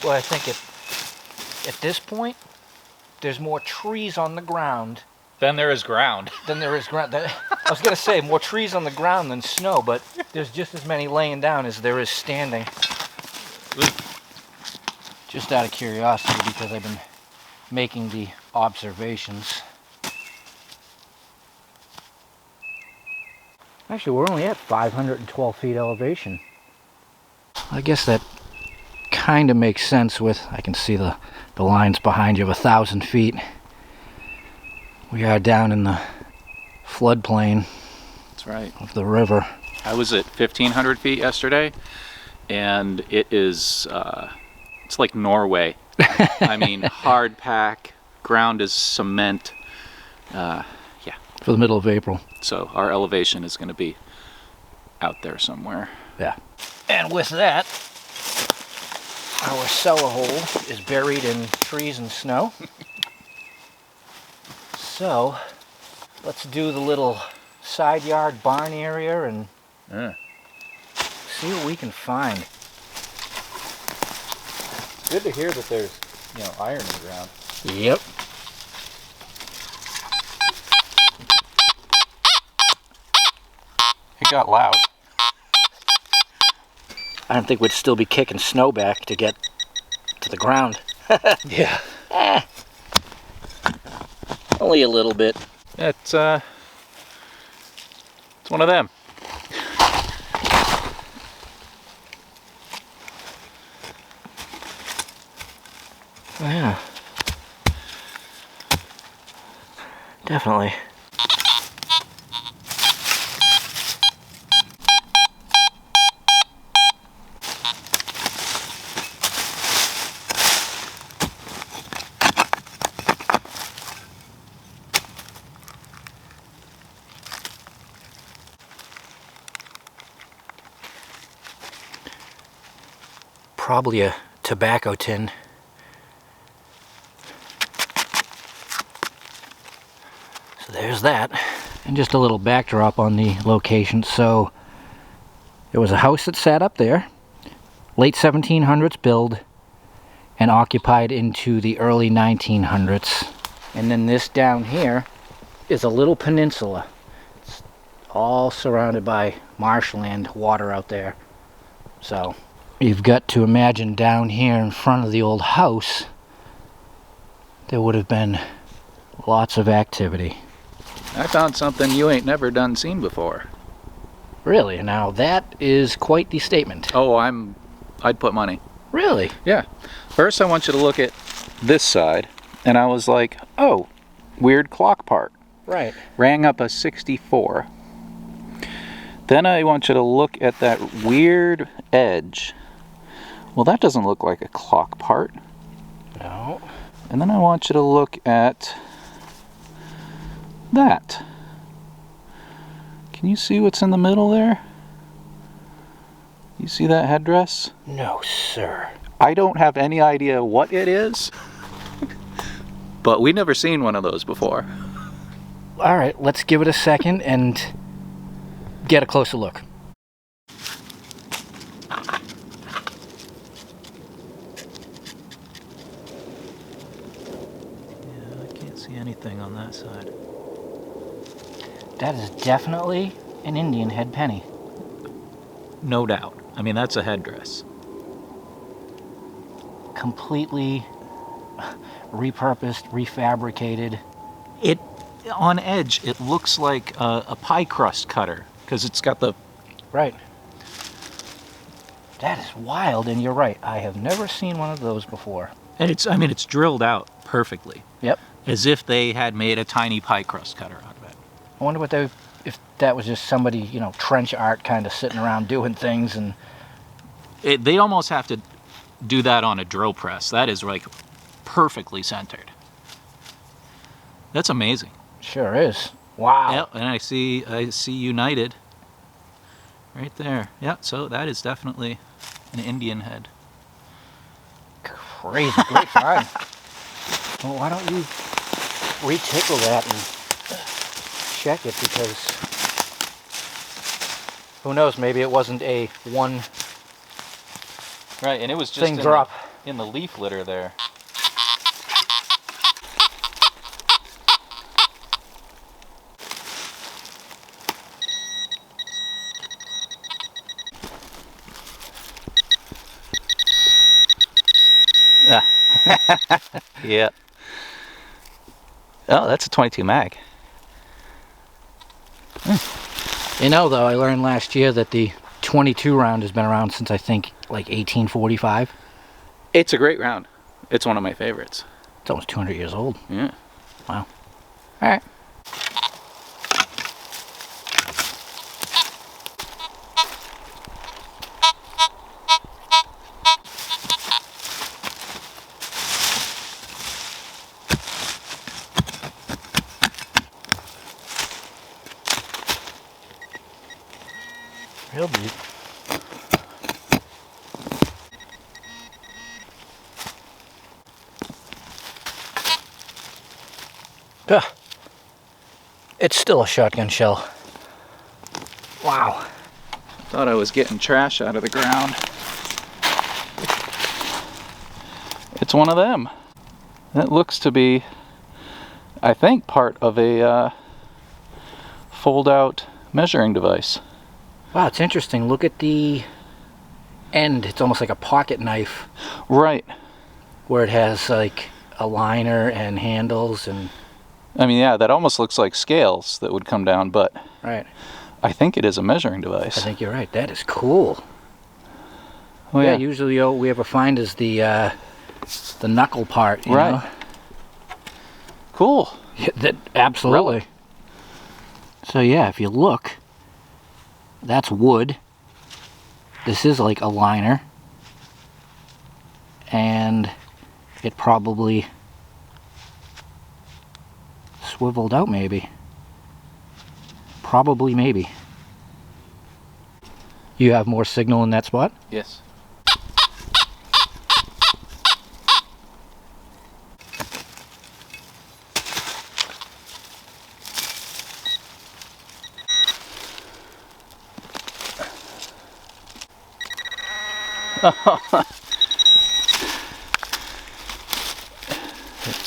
Well, I think at this point, there's more trees on the ground Then there is ground. than there is ground. I was going to say more trees on the ground than snow, but there's just as many laying down as there is standing. Just out of curiosity, because I've been making the observations. Actually, we're only at 512 feet elevation. I guess that kind of makes sense with, I can see the lines behind you of 1,000 feet. We are down in the floodplain. That's right. Of the river. I was at 1,500 feet yesterday, and it is, it's like Norway. I mean, hard pack, ground is cement. Yeah. For the middle of April. So our elevation is going to be out there somewhere. Yeah. And with that, our cellar hole is buried in trees and snow. So, let's do the little side yard barn area and see what we can find. Good to hear that there's, iron in the ground. Yep. It got loud. I don't think we'd still be kicking snow back to get to the ground. Yeah. Only a little bit. It's one of them. Yeah. Definitely. Probably a tobacco tin. So there's that. And just a little backdrop on the location. So there was a house that sat up there, late 1700s build, and occupied into the early 1900s. And then this down here is a little peninsula. It's all surrounded by marshland, water out there. So you've got to imagine down here in front of the old house, there would have been lots of activity. I found something you ain't never done seen before. Really? Now that is quite the statement. Oh, I'd put money. Really? Yeah. First I want you to look at this side, and I was like, oh, weird clock part. Right. Rang up a 64. Then I want you to look at that weird edge. Well, that doesn't look like a clock part. No. And then I want you to look at that. Can you see what's in the middle there? You see that headdress? No, sir. I don't have any idea what it is, but we've never seen one of those before. All right, let's give it a second and get a closer look. Yeah, I can't see anything on that side. That is definitely an Indian head penny. No doubt. I mean, that's a headdress. Completely repurposed, refabricated. It, on edge, it looks like a pie crust cutter, because it's got the... Right. That is wild, and you're right. I have never seen one of those before. And it's drilled out perfectly. Yep. As if they had made a tiny pie crust cutter out of it. I wonder if that was just somebody, trench art kind of sitting around doing things and... They almost have to do that on a drill press. That is like perfectly centered. That's amazing. Sure is. Wow. Yep, and I see United right there. Yeah, so that is definitely an Indian head. Crazy. Great find. Well, why don't you retickle that and check it, because who knows, maybe it wasn't a one Right, and it was just thing drop. in the leaf litter there. Yeah. Oh, that's a 22 mag. You know, though, I learned last year that the 22 round has been around since I think like 1845. It's a great round. It's one of my favorites. It's almost 200 years old. Yeah. Wow. All right. Real deep. Ugh. It's still a shotgun shell. Wow. Thought I was getting trash out of the ground. It's one of them. That looks to be, I think, part of a fold-out measuring device. Wow, it's interesting. Look at the end. It's almost like a pocket knife. Right. Where it has like a liner and handles and... I mean, yeah, that almost looks like scales that would come down, but Right. I think it is a measuring device. I think you're right. That is cool. Oh, yeah, yeah. usually all we ever find is the knuckle part, you Right. know? Cool. Yeah, that, absolutely. Relic. So yeah, if you look, that's wood. This is like a liner. And it probably swiveled out maybe. Probably maybe. You have more signal in that spot? Yes.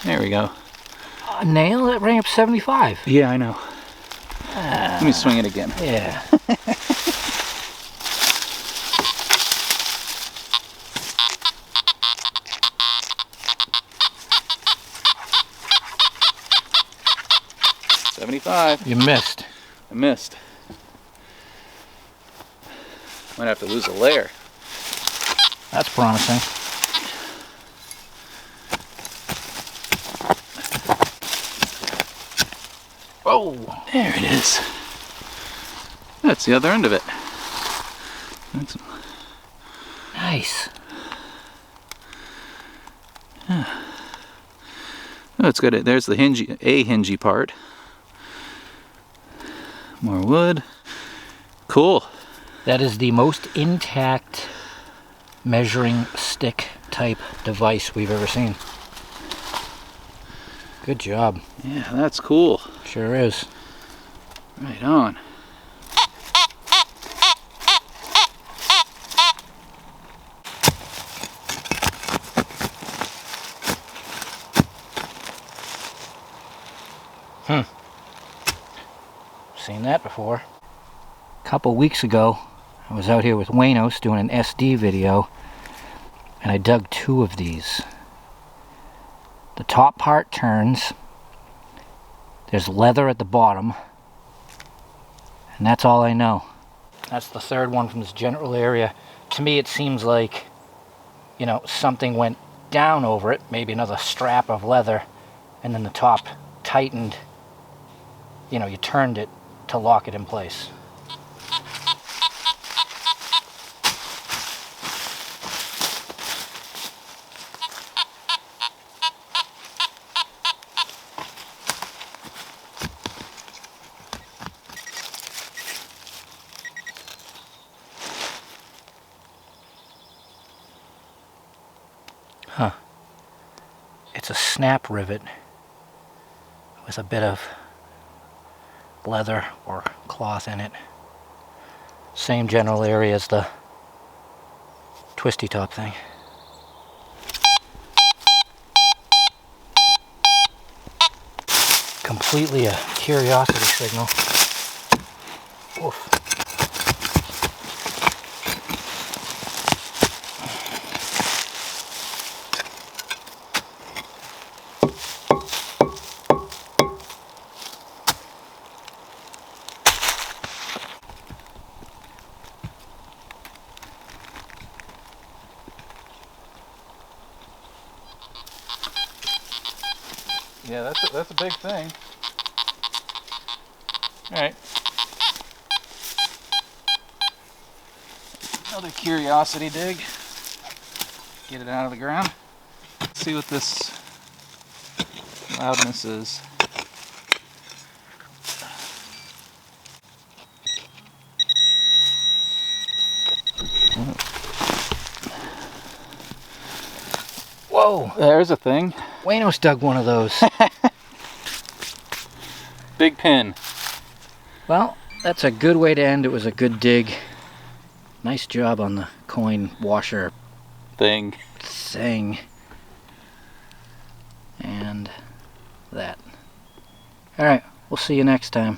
There we go. A nail? That rang up 75. Yeah, I know. Let me swing it again. Yeah. $75. You missed. I missed. Might have to lose a layer. That's promising. Whoa! There it is. That's the other end of it. That's... Nice. Oh, it's good. There's the hingy, hingy part. More wood. Cool. That is the most intact measuring stick type device we've ever seen. Good job. Yeah, that's cool. Sure is. Right on. Seen that before. A couple weeks ago, I was out here with Waynos doing an SD video, and I dug two of these. The top part turns, there's leather at the bottom, and that's all I know. That's the third one from this general area. To me it seems like, you know, something went down over it, maybe another strap of leather, and then the top tightened, you know, you turned it to lock it in place. Huh. It's a snap rivet with a bit of leather or cloth in it. Same general area as the twisty top thing. Completely a curiosity signal. Oof. Yeah, that's a big thing. All right. Another curiosity dig. Get it out of the ground. Let's see what this loudness is. Whoa! There's a thing. Wayno's dug one of those. Big pin. Well, that's a good way to end. It was a good dig. Nice job on the coin washer Thing. And that. Alright, we'll see you next time.